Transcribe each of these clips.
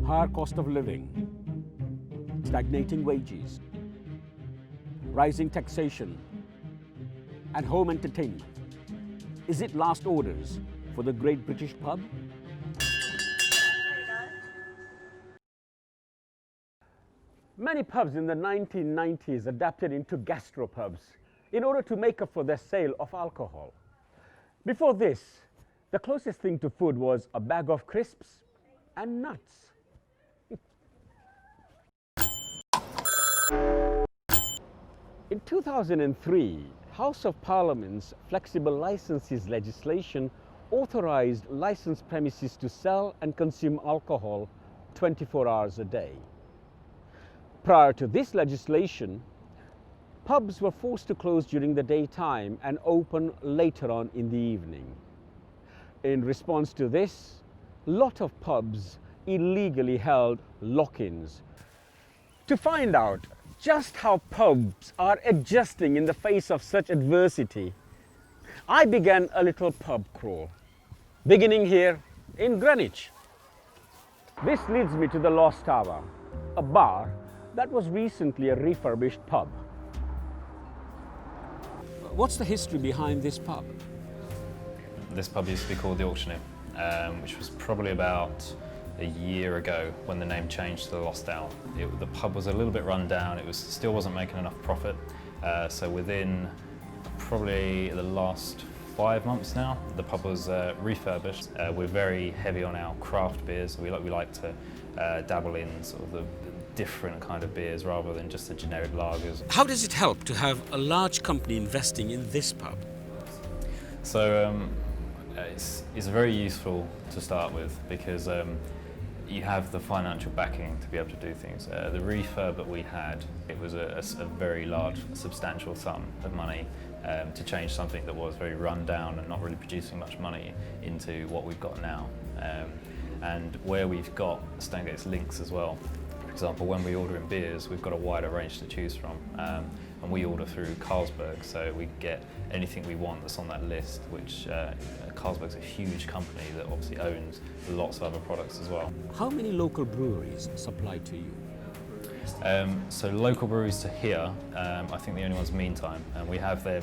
higher cost of living, stagnating wages, rising taxation, and home entertainment? Is it last orders for the great British pub? Many pubs in the 1990s adapted into gastropubs in order to make up for their sale of alcohol. Before this, the closest thing to food was a bag of crisps and nuts. In 2003, House of Parliament's flexible licenses legislation authorized licensed premises to sell and consume alcohol 24 hours a day. Prior to this legislation, pubs were forced to close during the daytime and open later on in the evening. In response to this, a lot of pubs illegally held lock-ins. To find out just how pubs are adjusting in the face of such adversity, I began a little pub crawl, beginning here in Greenwich. This leads me to the Lost Tower, a bar that was recently a refurbished pub. What's the history behind this pub? This pub used to be called the Auctioneer, which was probably about a year ago when the name changed to the Lost Tower. The pub was a little bit run down, still wasn't making enough profit, so within probably the last 5 months now, the pub was refurbished. We're very heavy on our craft beers, so we like to dabble in sort of the different kind of beers rather than just the generic lagers. How does it help to have a large company investing in this pub? So it's very useful to start with because you have the financial backing to be able to do things. The refurb that we had, it was a very large, substantial sum of money to change something that was very run down and not really producing much money into what we've got now. And where we've got Stangate's links as well. For example, when we order in beers, we've got a wider range to choose from. And we order through Carlsberg, so we get anything we want that's on that list, which Carlsberg's a huge company that obviously owns lots of other products as well. How many local breweries supply to you? So local breweries to here, I think the only one's Meantime, and we have their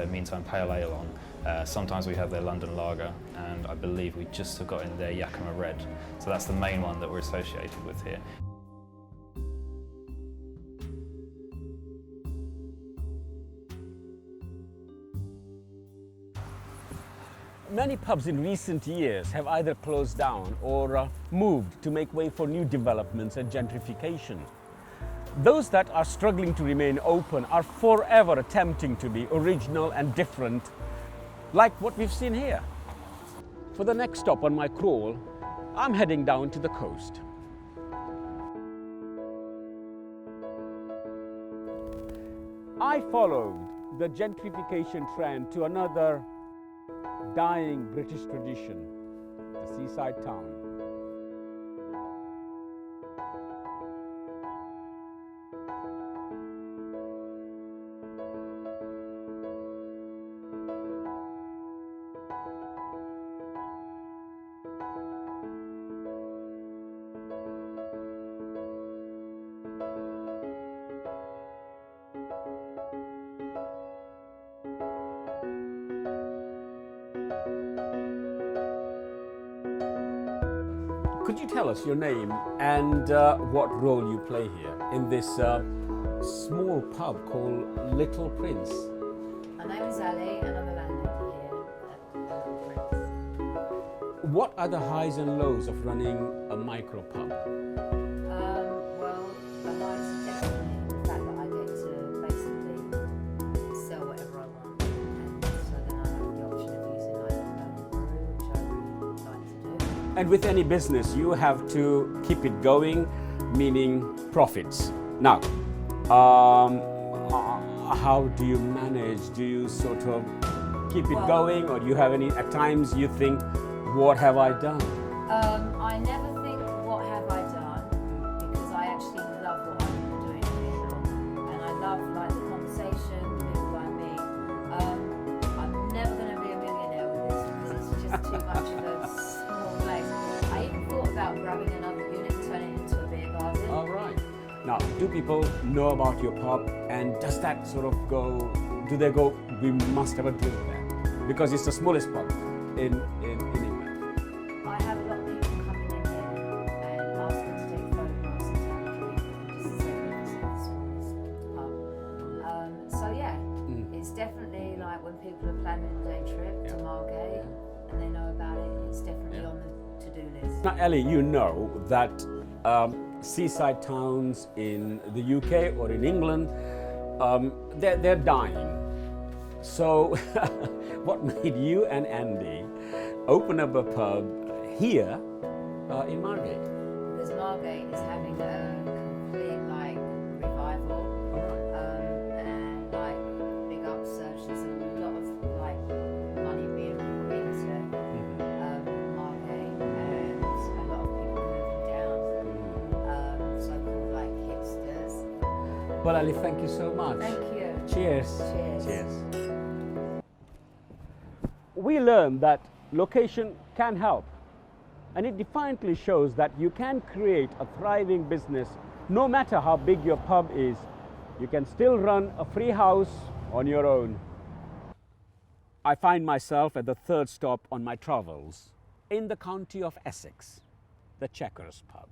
Meantime Pale Ale on. Sometimes we have their London Lager, and I believe we just have got in their Yakima Red. So that's the main one that we're associated with here. Many pubs in recent years have either closed down or moved to make way for new developments and gentrification. Those that are struggling to remain open are forever attempting to be original and different, like what we've seen here. For the next stop on my crawl, I'm heading down to the coast. I followed the gentrification trend to another dying British tradition, the seaside town. Could you tell us your name and what role you play here in this small pub called Little Prince? My name is Ali and I'm a landlady here at Little Prince. What are the highs and lows of running a micro pub? Well, the highs are definitely the fact that I get to basically sell whatever I want, and so then I have the option of using either a brew, which I really like to do. And with any business, you have to keep it going, meaning profits. Now, how do you manage? Do you sort of keep it going, or do you have any, at times you think, what have I done? I never think, what have I done? Because I actually love what I'm doing here. And I love like the conversation, the people I meet. I'm never going to be a millionaire with this because it's just too much of a small place. I even thought about grabbing another unit Now, do people know about your pub, and does that sort of go, do they go, we must have a drink there? Because it's the smallest pub in England. I have a lot of people coming in here and asking to take photographs and have a drink. This is the smallest pub. So yeah, it's definitely like when people are planning a day trip to Margate and they know about it, it's definitely on the to-do list. Now, Ellie, you know that seaside towns in the UK or in England, they're dying. So what made you and Andy open up a pub here in Margate? Because Margate is having a complete like revival. And like big upsurge. There's a lot of like money being put into Margate, and a lot of people moving down. So-called like hipsters. Well, Ali, thank you so much. Thank you. Cheers. Cheers. Cheers. We learned that location can help, and it defiantly shows that you can create a thriving business no matter how big your pub is. You can still run a free house on your own. I find myself at the third stop on my travels in the county of Essex, the Checkers pub.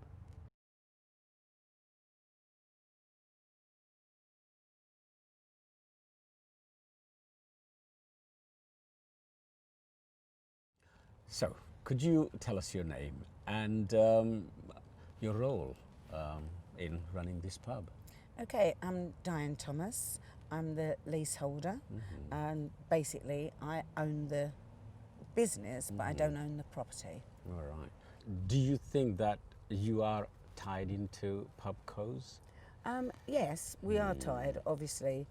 So, could you tell us your name and your role in running this pub? Okay, I'm Diane Thomas. I'm the leaseholder, and basically I own the business, but I don't own the property. All right. Do you think that you are tied into pubcos? Yes, we are tied, obviously,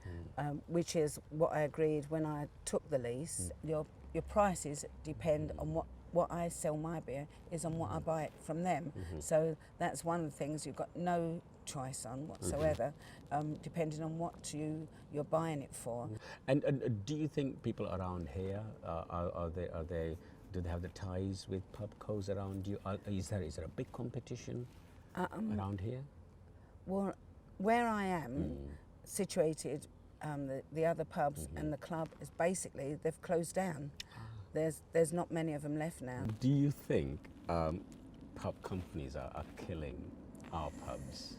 which is what I agreed when I took the lease. Your prices depend on what I sell my beer is on what I buy it from them. So that's one of the things you've got no choice on whatsoever, depending on what you're buying it for. And do you think people around here do they have the ties with pubcos around you? Is there a big competition around here? Well, where I am situated, the other pubs and the club is basically they've closed down. There's not many of them left now. Do you think pub companies are killing our pubs?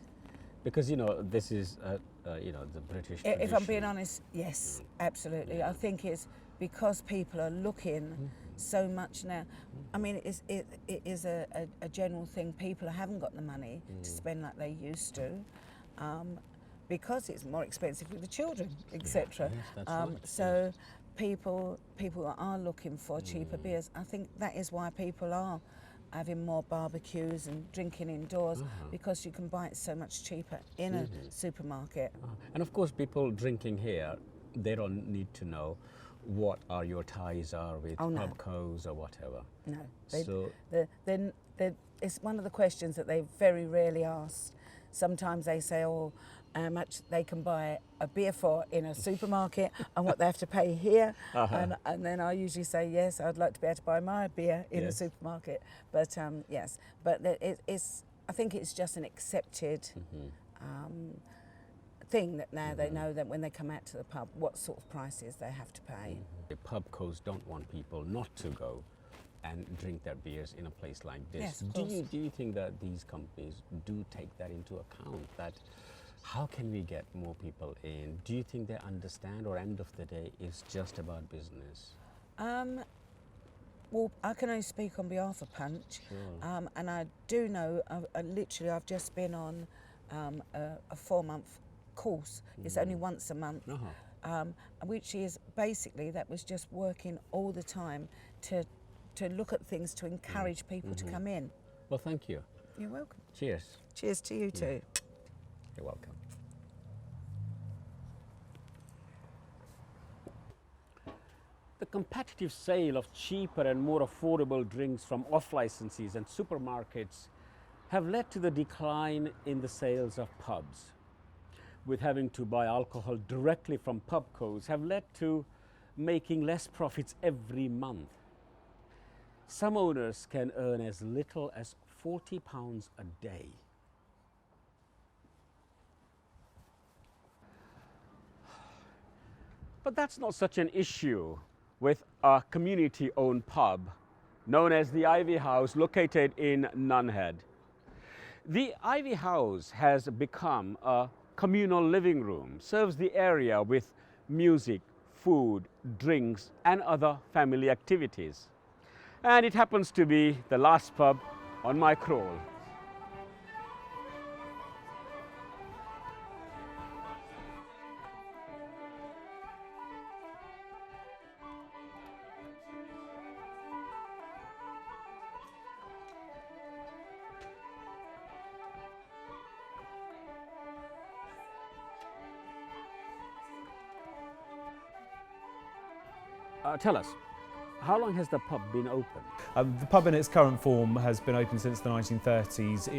Because this is the British tradition. If I'm being honest, yes, absolutely. I think it's because people are looking so much now. I mean, it is a general thing. People haven't got the money to spend like they used to. Because it's more expensive with the children, etc. Yes, that's right. So people are looking for cheaper beers. I think that is why people are having more barbecues and drinking indoors, because you can buy it so much cheaper in a supermarket. And of course, people drinking here, they don't need to know what are your ties are with pubcos or whatever. No, it's one of the questions that they very rarely ask. Sometimes they say, oh, how much they can buy a beer for in a supermarket and what they have to pay here. And then I usually say, yes, I'd like to be able to buy my beer in a supermarket. But yes, but I think it's just an accepted thing that now they know that when they come out to the pub, what sort of prices they have to pay. The pubcos don't want people not to go and drink their beers in a place like this. Yes, of do course. you think that these companies do take that into account, that how can we get more people in? Do you think they understand, or end of the day it's just about business? Well, I can only speak on behalf of Punch, and I do know, I've just been on a 4-month course. It's only once a month, which is basically, that was just working all the time to look at things, to encourage people to come in. Well, thank you. You're welcome. Cheers. Cheers to you too. You're welcome. The competitive sale of cheaper and more affordable drinks from off-licensees and supermarkets have led to the decline in the sales of pubs. With having to buy alcohol directly from pubcos have led to making less profits every month. Some owners can earn as little as £40 a day. But that's not such an issue with a community-owned pub known as the Ivy House, located in Nunhead. The Ivy House has become a communal living room, serves the area with music, food, drinks and other family activities. And it happens to be the last pub on my crawl. Tell us, how long has the pub been open? The pub in its current form has been open since the 1930s.